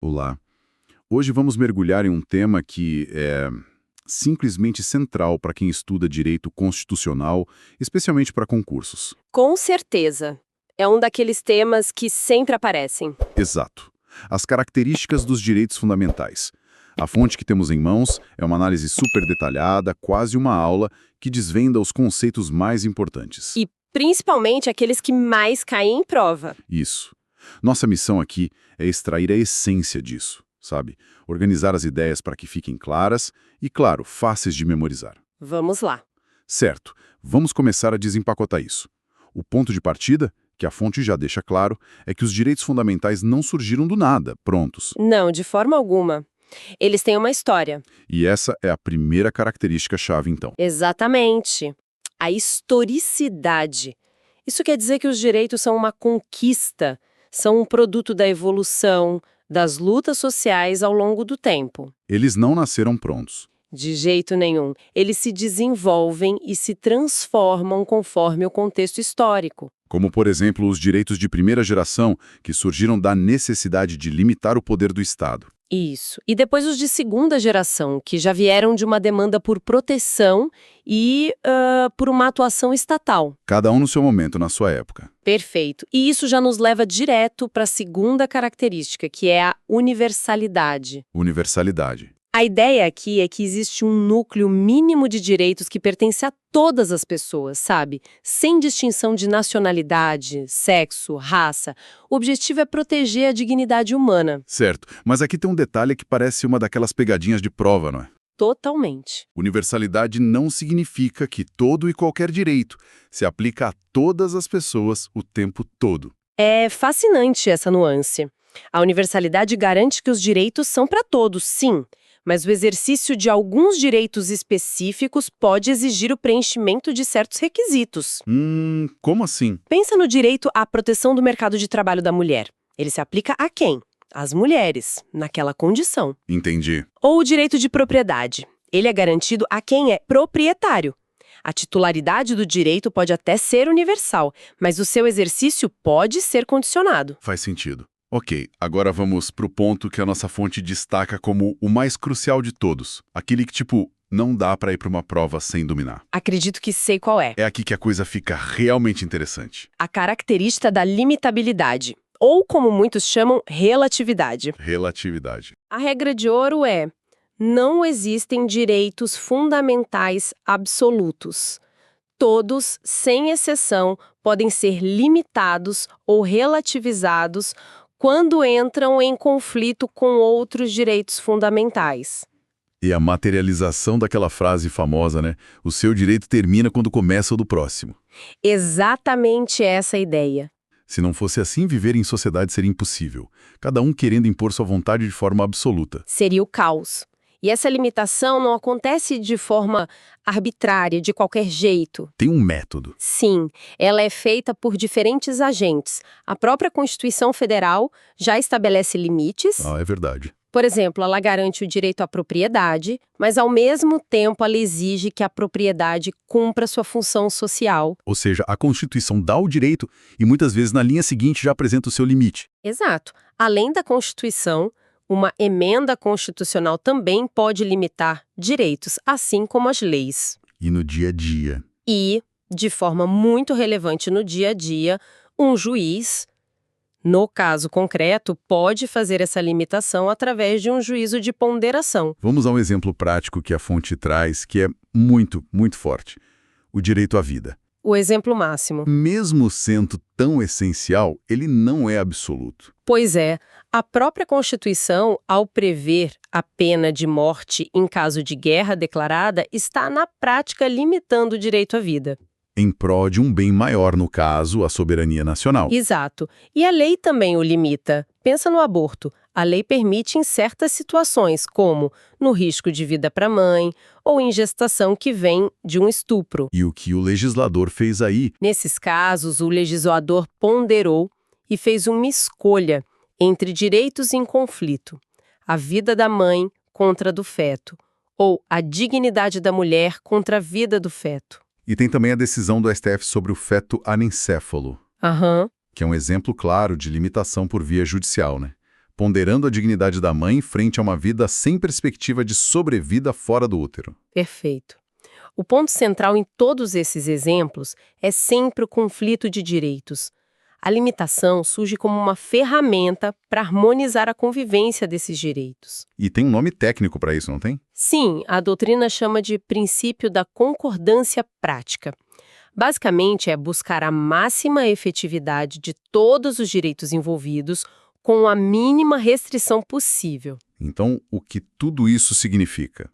Olá. Hoje vamos mergulhar em um tema que é simplesmente central para quem estuda direito constitucional, especialmente para concursos. Com certeza. É um daqueles temas que sempre aparecem. Exato. As características dos direitos fundamentais. A fonte que temos em mãos é uma análise super detalhada, quase uma aula, que desvenda os conceitos mais importantes. E principalmente aqueles que mais caem em prova. Isso. Nossa missão aqui é extrair a essência disso, sabe? Organizar as ideias para que fiquem claras e, claro, fáceis de memorizar. Vamos lá. Certo, vamos começar a desempacotar isso. O ponto de partida, que a fonte já deixa claro, é que os direitos fundamentais não surgiram do nada, prontos. Não, de forma alguma. Eles têm uma história. E essa é a primeira característica-chave, então. Exatamente. A historicidade. Isso quer dizer que os direitos são uma conquista, são um produto da evolução, das lutas sociais ao longo do tempo. Eles não nasceram prontos. De jeito nenhum. Eles se desenvolvem e se transformam conforme o contexto histórico. Como, por exemplo, os direitos de primeira geração, que surgiram da necessidade de limitar o poder do Estado. Isso. E depois os de segunda geração, que já vieram de uma demanda por proteção e por uma atuação estatal. Cada um no seu momento, na sua época. Perfeito. E isso já nos leva direto para a segunda característica, que é a universalidade. Universalidade. A ideia aqui é que existe um núcleo mínimo de direitos que pertence a todas as pessoas, sabe? Sem distinção de nacionalidade, sexo, raça. O objetivo é proteger a dignidade humana. Certo, mas aqui tem um detalhe que parece uma daquelas pegadinhas de prova, não é? Totalmente. Universalidade não significa que todo e qualquer direito se aplica a todas as pessoas o tempo todo. É fascinante essa nuance. A universalidade garante que os direitos são para todos, sim. Mas o exercício de alguns direitos específicos pode exigir o preenchimento de certos requisitos. Como assim? Pensa no direito à proteção do mercado de trabalho da mulher. Ele se aplica a quem? Às mulheres, naquela condição. Entendi. Ou o direito de propriedade. Ele é garantido a quem é proprietário. A titularidade do direito pode até ser universal, mas o seu exercício pode ser condicionado. Faz sentido. Ok, agora vamos pro ponto que a nossa fonte destaca como o mais crucial de todos. Aquele que, não dá para ir para uma prova sem dominar. Acredito que sei qual é. É aqui que a coisa fica realmente interessante. A característica da limitabilidade, ou como muitos chamam, relatividade. Relatividade. A regra de ouro é: não existem direitos fundamentais absolutos. Todos, sem exceção, podem ser limitados ou relativizados quando entram em conflito com outros direitos fundamentais. E a materialização daquela frase famosa, né? O seu direito termina quando começa o do próximo. Exatamente essa a ideia. Se não fosse assim, viver em sociedade seria impossível. Cada um querendo impor sua vontade de forma absoluta. Seria o caos. E essa limitação não acontece de forma arbitrária, de qualquer jeito. Tem um método. Sim, ela é feita por diferentes agentes. A própria Constituição Federal já estabelece limites. É verdade. Por exemplo, ela garante o direito à propriedade, mas ao mesmo tempo ela exige que a propriedade cumpra sua função social. Ou seja, a Constituição dá o direito e muitas vezes na linha seguinte já apresenta o seu limite. Exato. Além da Constituição, uma emenda constitucional também pode limitar direitos, assim como as leis. E no dia a dia? E, de forma muito relevante no dia a dia, um juiz, no caso concreto, pode fazer essa limitação através de um juízo de ponderação. Vamos a um exemplo prático que a fonte traz, que é muito, muito forte. O direito à vida. O exemplo máximo. Mesmo sendo tão essencial, ele não é absoluto. Pois é, a própria Constituição, ao prever a pena de morte em caso de guerra declarada, está na prática limitando o direito à vida. Em prol de um bem maior, no caso, a soberania nacional. Exato. E a lei também o limita. Pensa no aborto. A lei permite em certas situações, como no risco de vida para a mãe ou em gestação que vem de um estupro. E o que o legislador fez aí? Nesses casos, o legislador ponderou e fez uma escolha entre direitos em conflito. A vida da mãe contra a do feto, ou a dignidade da mulher contra a vida do feto. E tem também a decisão do STF sobre o feto anencéfalo, Aham. que é um exemplo claro de limitação por via judicial, né? ponderando a dignidade da mãe frente a uma vida sem perspectiva de sobrevida fora do útero. Perfeito. O ponto central em todos esses exemplos é sempre o conflito de direitos. A limitação surge como uma ferramenta para harmonizar a convivência desses direitos. E tem um nome técnico para isso, não tem? Sim, a doutrina chama de princípio da concordância prática. Basicamente, é buscar a máxima efetividade de todos os direitos envolvidos com a mínima restrição possível. Então, o que tudo isso significa?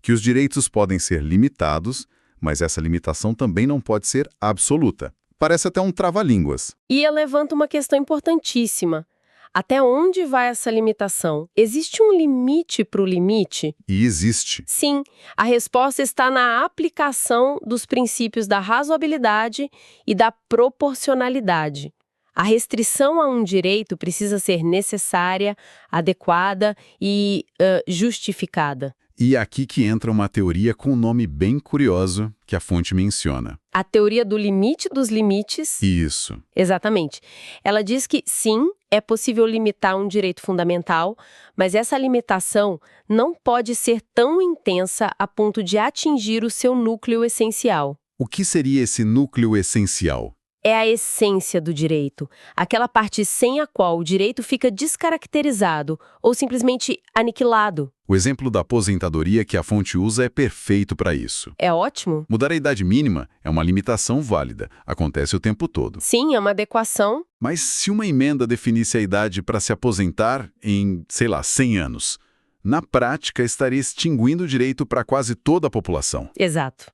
Que os direitos podem ser limitados, mas essa limitação também não pode ser absoluta. Parece até um trava-línguas. E levanta uma questão importantíssima. Até onde vai essa limitação? Existe um limite para o limite? E existe. Sim, a resposta está na aplicação dos princípios da razoabilidade e da proporcionalidade. A restrição a um direito precisa ser necessária, adequada e justificada. E é aqui que entra uma teoria com um nome bem curioso que a fonte menciona. A teoria do limite dos limites. Isso. Exatamente. Ela diz que, sim, é possível limitar um direito fundamental, mas essa limitação não pode ser tão intensa a ponto de atingir o seu núcleo essencial. O que seria esse núcleo essencial? É a essência do direito, aquela parte sem a qual o direito fica descaracterizado ou simplesmente aniquilado. O exemplo da aposentadoria que a fonte usa é perfeito para isso. É ótimo? Mudar a idade mínima é uma limitação válida, acontece o tempo todo. Sim, é uma adequação. Mas se uma emenda definisse a idade para se aposentar em, 100 anos, na prática estaria extinguindo o direito para quase toda a população. Exato.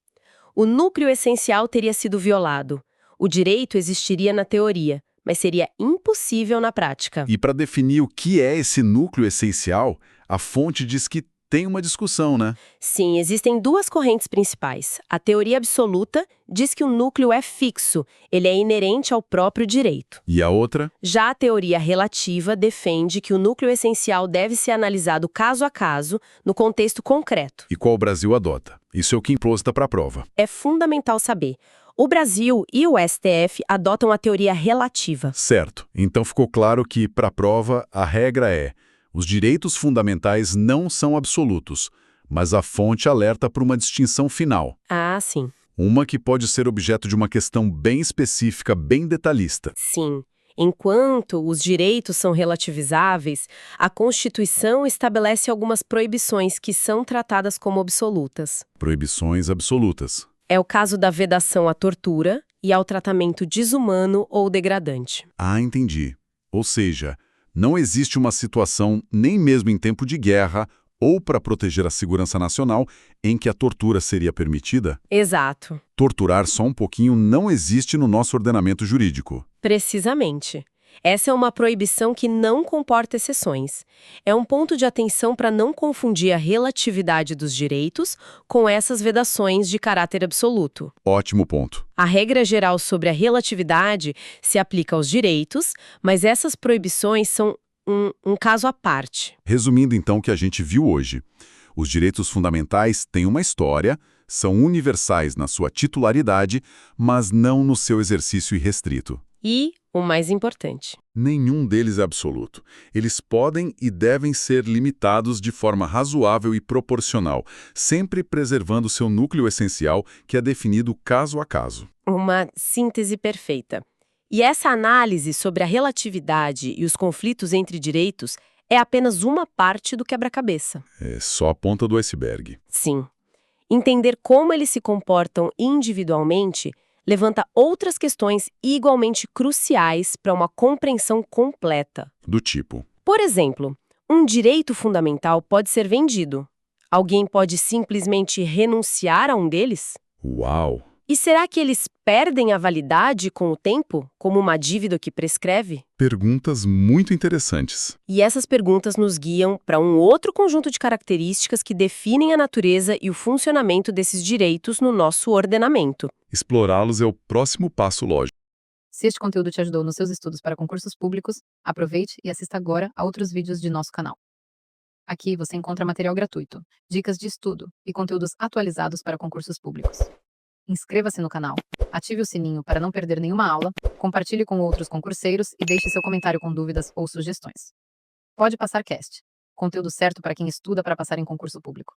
O núcleo essencial teria sido violado. O direito existiria na teoria, mas seria impossível na prática. E para definir o que é esse núcleo essencial, a fonte diz que tem uma discussão, né? Sim, existem duas correntes principais. A teoria absoluta diz que o núcleo é fixo, ele é inerente ao próprio direito. E a outra? Já a teoria relativa defende que o núcleo essencial deve ser analisado caso a caso, no contexto concreto. E qual o Brasil adota? Isso é o que imposta para a prova. É fundamental saber. O Brasil e o STF adotam a teoria relativa. Certo. Então ficou claro que, para a prova, a regra é: os direitos fundamentais não são absolutos, mas a fonte alerta para uma distinção final. Ah, sim. Uma que pode ser objeto de uma questão bem específica, bem detalhista. Sim. Enquanto os direitos são relativizáveis, a Constituição estabelece algumas proibições que são tratadas como absolutas. Proibições absolutas. É o caso da vedação à tortura e ao tratamento desumano ou degradante. Ah, entendi. Ou seja, não existe uma situação, nem mesmo em tempo de guerra ou para proteger a segurança nacional, em que a tortura seria permitida? Exato. Torturar só um pouquinho não existe no nosso ordenamento jurídico. Precisamente. Essa é uma proibição que não comporta exceções. É um ponto de atenção para não confundir a relatividade dos direitos com essas vedações de caráter absoluto. Ótimo ponto. A regra geral sobre a relatividade se aplica aos direitos, mas essas proibições são um caso à parte. Resumindo então o que a gente viu hoje, os direitos fundamentais têm uma história, são universais na sua titularidade, mas não no seu exercício irrestrito. E, o mais importante, nenhum deles é absoluto. Eles podem e devem ser limitados de forma razoável e proporcional, sempre preservando seu núcleo essencial, que é definido caso a caso. uma síntese perfeita. E essa análise sobre a relatividade e os conflitos entre direitos é apenas uma parte do quebra-cabeça. É só a ponta do iceberg. Sim. Entender como eles se comportam individualmente levanta outras questões igualmente cruciais para uma compreensão completa. Do tipo: Por exemplo, um direito fundamental pode ser vendido. Alguém pode simplesmente renunciar a um deles? uau! E será que eles perdem a validade com o tempo, como uma dívida que prescreve? Perguntas muito interessantes. E essas perguntas nos guiam para um outro conjunto de características que definem a natureza e o funcionamento desses direitos no nosso ordenamento. Explorá-los é o próximo passo lógico. Se este conteúdo te ajudou nos seus estudos para concursos públicos, aproveite e assista agora a outros vídeos de nosso canal. Aqui você encontra material gratuito, dicas de estudo e conteúdos atualizados para concursos públicos. Inscreva-se no canal, ative o sininho para não perder nenhuma aula, compartilhe com outros concurseiros e deixe seu comentário com dúvidas ou sugestões. Pode Passar Cast. Conteúdo certo para quem estuda para passar em concurso público.